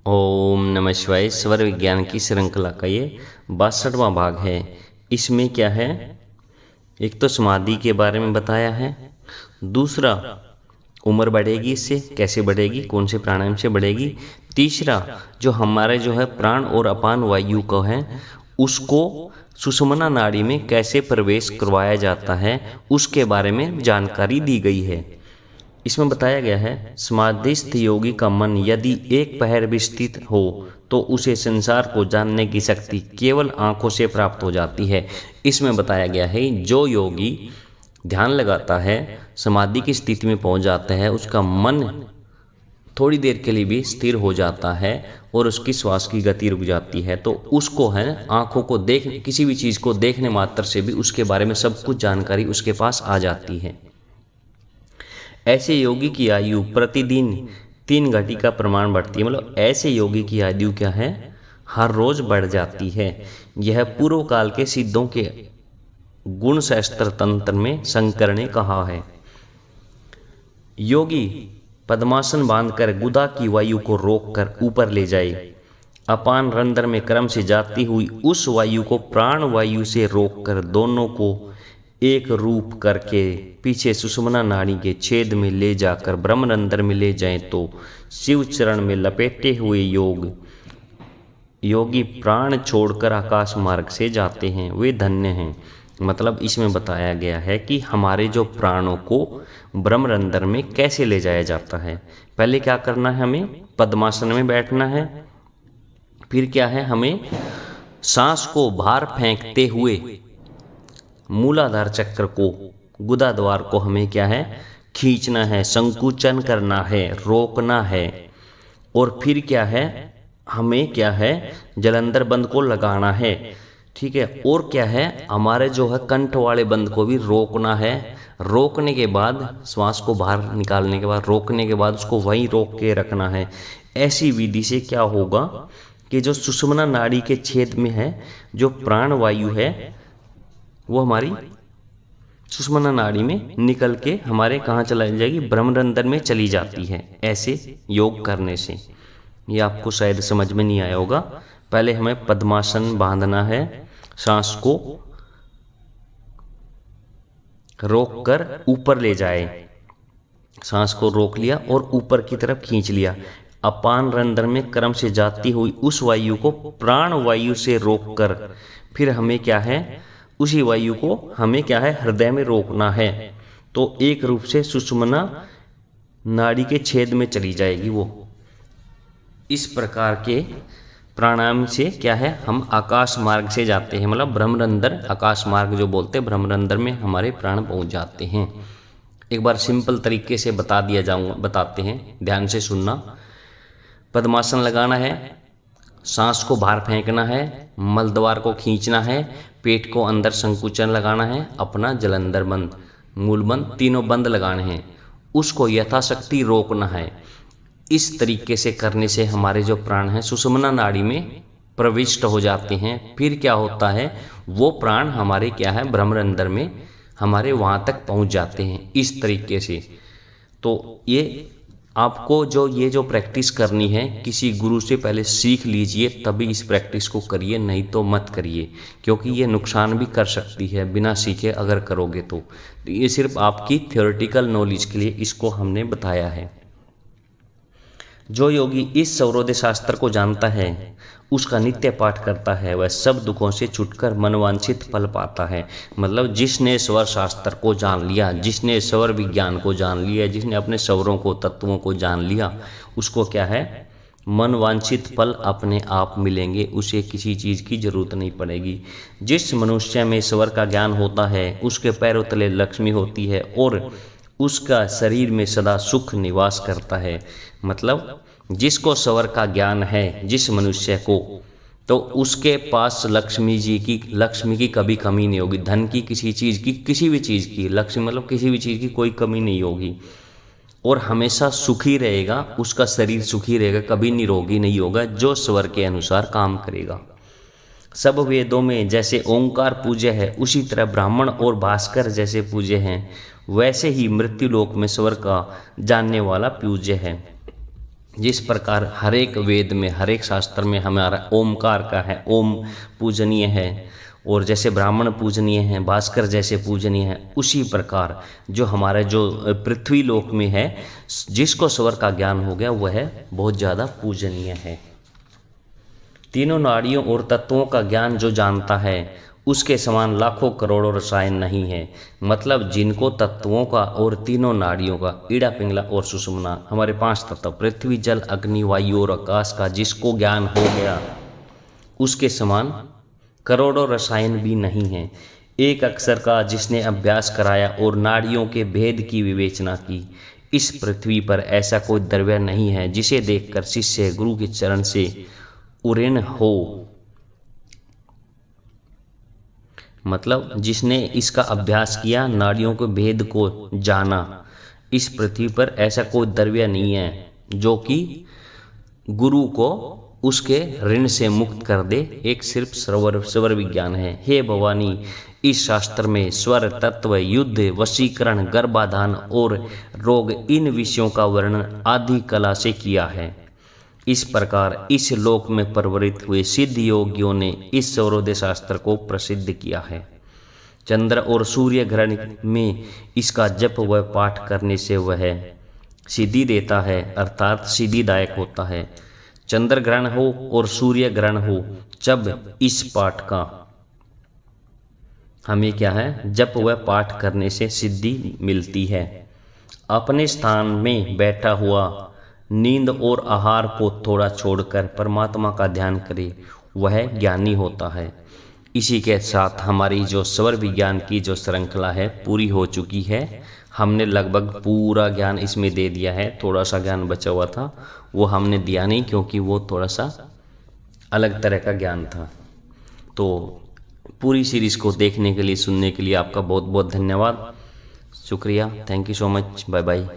ओम नमः शिवाय। स्वर विज्ञान की श्रृंखला का ये 62वां भाग है। इसमें क्या है, एक तो समाधि के बारे में बताया है, दूसरा उम्र बढ़ेगी, इससे कैसे बढ़ेगी, कौन से प्राणायाम से बढ़ेगी, तीसरा जो हमारे जो है प्राण और अपान वायु को है उसको सुषुम्ना नाड़ी में कैसे प्रवेश करवाया जाता है उसके बारे में जानकारी दी गई है। इसमें बताया गया है, समाधिस्थ योगी का मन यदि एक पहर भी स्थित हो तो उसे संसार को जानने की शक्ति केवल आंखों से प्राप्त हो जाती है। इसमें बताया गया है, जो योगी ध्यान लगाता है, समाधि की स्थिति में पहुंच जाता है, उसका मन थोड़ी देर के लिए भी स्थिर हो जाता है और उसकी श्वास की गति रुक जाती है, तो उसको है आंखों को देख, किसी भी चीज़ को देखने मात्र से भी उसके बारे में सब कुछ जानकारी उसके पास आ जाती है। ऐसे योगी की आयु प्रतिदिन 3 घटी का प्रमाण बढ़ती है। मतलब ऐसे योगी की आयु क्या है, हर रोज बढ़ जाती है। यह पूर्व काल के सिद्धों के गुण शास्त्र तंत्र में शंकर ने कहा है। योगी पद्मासन बांधकर गुदा की वायु को रोककर ऊपर ले जाए, अपान रंध्र में क्रम से जाती हुई उस वायु को प्राण वायु से रोककर दोनों को एक रूप करके पीछे सुषुम्ना नाड़ी के छेद में ले जाकर ब्रह्मरंध्र में ले जाएं तो शिव चरण में लपेटे हुए योगी प्राण छोड़कर आकाश मार्ग से जाते हैं, वे धन्य हैं। मतलब इसमें बताया गया है कि हमारे जो प्राणों को ब्रह्मरंध्र में कैसे ले जाया जाता है। पहले क्या करना है, हमें पद्मासन में बैठना है, फिर क्या है, हमें सांस को बाहर फेंकते हुए मूलाधार चक्र को, गुदा द्वार को हमें क्या है, खींचना है, संकुचन करना है, रोकना है। और फिर क्या है, हमें क्या है, जलंधर बंद को लगाना है। ठीक है, और क्या है, हमारे जो है कंठ वाले बंद को भी रोकना है। रोकने के बाद श्वास को बाहर निकालने के बाद, रोकने के बाद उसको वहीं रोक के रखना है। ऐसी विधि से क्या होगा कि जो सुषुम्ना नाड़ी के छेद में है, जो प्राण वायु है वो हमारी सुषुम्ना नाड़ी में निकल के हमारे कहाँ चला जाएगी, ब्रह्मरंध्र में चली जाती है। ऐसे योग करने से ये आपको शायद समझ में नहीं आया होगा। पहले हमें पद्मासन बांधना है, सांस को रोक कर ऊपर ले जाए, सांस को रोक लिया और ऊपर की तरफ खींच लिया, अपान रंध्र में क्रम से जाती हुई उस वायु को प्राण वायु से रोककर फिर हमें क्या है, उसी वायु को हमें क्या है, हृदय में रोकना है। तो एक रूप से सुषुम्ना नाड़ी के छेद में चली जाएगी वो। इस प्रकार के प्राणायाम से क्या है, हम आकाश मार्ग से जाते हैं। मतलब ब्रह्मरंध्र, आकाश मार्ग जो बोलते हैं, ब्रह्मरंध्र में हमारे प्राण पहुंच जाते हैं। एक बार सिंपल तरीके से बताते हैं, ध्यान से सुनना। पद्मासन लगाना है, सांस को बाहर फेंकना है, मलद्वार को खींचना है, पेट को अंदर संकुचन लगाना है, अपना जलंधर बंद, मूल बंद, तीनों बंद लगाने हैं, उसको यथाशक्ति रोकना है। इस तरीके से करने से हमारे जो प्राण हैं सुषुम्ना नाड़ी में प्रविष्ट हो जाते हैं। फिर क्या होता है, वो प्राण हमारे क्या है, ब्रह्मरंध्र में हमारे वहाँ तक पहुँच जाते हैं। इस तरीके से तो ये आपको ये जो प्रैक्टिस करनी है, किसी गुरु से पहले सीख लीजिए, तभी इस प्रैक्टिस को करिए, नहीं तो मत करिए, क्योंकि ये नुकसान भी कर सकती है बिना सीखे अगर करोगे तो। ये सिर्फ आपकी थ्योरेटिकल नॉलेज के लिए इसको हमने बताया है। जो योगी इस सौरोदय शास्त्र को जानता है, उसका नित्य पाठ करता है, वह सब दुखों से छुटकर मनवांछित फल पाता है। मतलब जिसने स्वर शास्त्र को जान लिया, जिसने स्वर विज्ञान को जान लिया, जिसने अपने स्वरों को, तत्वों को जान लिया, उसको क्या है, मनवांछित फल अपने आप मिलेंगे, उसे किसी चीज़ की जरूरत नहीं पड़ेगी। जिस मनुष्य में स्वर का ज्ञान होता है, उसके पैरों तले लक्ष्मी होती है और उसका शरीर में सदा सुख निवास करता है। मतलब जिसको स्वर का ज्ञान है, जिस मनुष्य को, तो उसके पास लक्ष्मी की कभी कमी नहीं होगी। धन की, किसी चीज़ की, किसी भी चीज़ की, लक्ष्मी मतलब किसी भी चीज़ की कोई कमी नहीं होगी, और हमेशा सुखी रहेगा, उसका शरीर सुखी रहेगा, कभी निरोगी नहीं होगा, जो स्वर के अनुसार काम करेगा। सब वेदों में जैसे ओंकार पूज्य है, उसी तरह ब्राह्मण और भास्कर जैसे पूज्य हैं, वैसे ही मृत्युलोक में स्वर का जानने वाला पूज्य है। जिस प्रकार हर एक वेद में, हर एक शास्त्र में हमारा ओमकार का है, ओम पूजनीय है, और जैसे ब्राह्मण पूजनीय हैं, भास्कर जैसे पूजनीय हैं, उसी प्रकार जो हमारे जो पृथ्वी लोक में है, जिसको स्वर का ज्ञान हो गया वह बहुत ज़्यादा पूजनीय है। तीनों नाड़ियों और तत्वों का ज्ञान जो जानता है उसके समान लाखों करोड़ों रसायन नहीं है। मतलब जिनको तत्वों का और तीनों नाड़ियों का, ईड़ा पिंगला और सुषुम्ना, हमारे 5 तत्व पृथ्वी जल अग्नि वायु और आकाश का जिसको ज्ञान हो गया उसके समान करोड़ों रसायन भी नहीं है। एक अक्षर का जिसने अभ्यास कराया और नाड़ियों के भेद की विवेचना की, इस पृथ्वी पर ऐसा कोई द्रव्य नहीं है जिसे देखकर शिष्य गुरु के चरण से उऋण हो। मतलब जिसने इसका अभ्यास किया, नाड़ियों के भेद को जाना, इस पृथ्वी पर ऐसा कोई द्रव्य नहीं है जो कि गुरु को उसके ऋण से मुक्त कर दे। एक सिर्फ स्वर विज्ञान है। हे भवानी, इस शास्त्र में स्वर, तत्व, युद्ध, वशीकरण, गर्भाधान और रोग, इन विषयों का वर्णन आदि कला से किया है। इस प्रकार इस लोक में परवरित हुए सिद्ध योगियों ने इस सौरोदय शास्त्र को प्रसिद्ध किया है। चंद्र और सूर्य ग्रहण में इसका जप व पाठ करने से वह सिद्धि देता है, अर्थात सिद्धिदायक होता है। चंद्र ग्रहण हो और सूर्य ग्रहण हो, जब इस पाठ का हमें क्या है, जप व पाठ करने से सिद्धि मिलती है। अपने स्थान में बैठा हुआ नींद और आहार को थोड़ा छोड़कर परमात्मा का ध्यान करे, वह ज्ञानी होता है। इसी के साथ हमारी जो स्वर विज्ञान की जो श्रृंखला है पूरी हो चुकी है। हमने लगभग पूरा ज्ञान इसमें दे दिया है। थोड़ा सा ज्ञान बचा हुआ था, वो हमने दिया नहीं क्योंकि वो थोड़ा सा अलग तरह का ज्ञान था। तो पूरी सीरीज़ को देखने के लिए, सुनने के लिए आपका बहुत बहुत धन्यवाद, शुक्रिया। Thank you so much. Bye bye.